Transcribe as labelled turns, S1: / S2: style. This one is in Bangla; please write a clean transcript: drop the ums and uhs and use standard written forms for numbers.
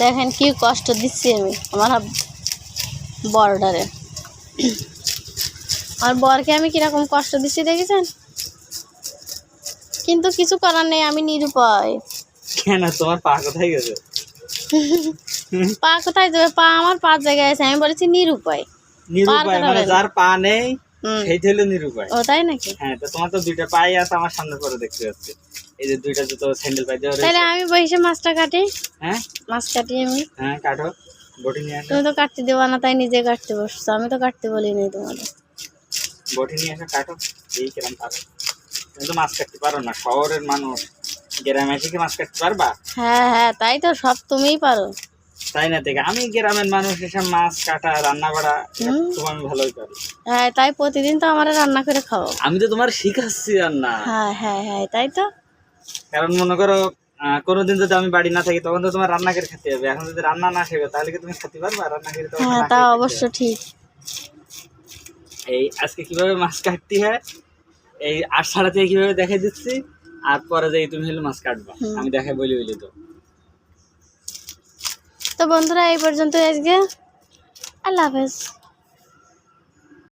S1: দেখেন কি কষ্ট দিচ্ছি আমি আমার বর্ডারে। আর বরকে আমি কিরকম কষ্ট দিচ্ছি দেখেছেন, কিন্তু কিছু করার নেই, আমি নিরুপায়।
S2: কেন তোমার পা কোথায় গেছে?
S1: পা কোথায় যাবে? পা আমার 5 জায়গায় আছে, আমি বলেছি নিরুপায়।
S2: নিরুপায় মানে যার পা নেই সেই হলো নিরুপায়।
S1: ও তাই নাকি?
S2: হ্যাঁ, তো তোমার তো 2টা পাই আছে আমার সামনে পরে দেখতে পাচ্ছি। এই যে 2টা জুতো স্যান্ডেল পাই দেওয়া রয়েছে।
S1: তাহলে আমি বসে মাছটা কাটি।
S2: হ্যাঁ
S1: মাছ কাটি আমি।
S2: হ্যাঁ, কাটো, বটি নিয়ে আসো।
S1: তুমি তো কাটতে দেওয়া না, তাই নিজে কাটতে বসছো, আমি তো কাটতে বলি নাই তোমাদের।
S2: বটি নিয়ে আসো, কাটো। এই কিরম পারো? তুমি তো মাছ কাটতে পারো না, শহরের মানুষ। গ্রামে এসে কি মাছ কাটতে পারবা?
S1: হ্যাঁ হ্যাঁ, তাই তো, সব তুমিই পারো।
S2: তাই না? দেখে আমি গ্রামের মানুষ, এসব মাছ কাটা রান্না করা খুব আমি ভালোই পারি।
S1: হ্যাঁ, তাই প্রতিদিন তো আমার রান্না করে খাও।
S2: আমি তো তোমার শিখাচ্ছি রান্না।
S1: হ্যাঁ হ্যাঁ হ্যাঁ, তাই তো।
S2: কারণ মনে করো কোনোদিন যদি আমি বাড়ি না থাকি তখন তো তোমার রান্না করে খেতে হবে। এখন যদি রান্না না শেখো তাহলে কি তুমি খেতে পারবা? রান্না করে তোমাকে
S1: হ্যাঁ,
S2: না
S1: তা
S2: খেয়ে
S1: অবশ্য ঠিক।
S2: এই আজকে কিভাবে মাছ কাটতে হয় এই 8:30 থেকে কিভাবে দেখাই দিচ্ছি, আর পরে যাই তুমি হলে মাছ কাটবা, আমি দেখাই বলি তো।
S1: তো বন্ধুরা, এই পর্যন্ত আজকে। আল্লাহ হাফেজ।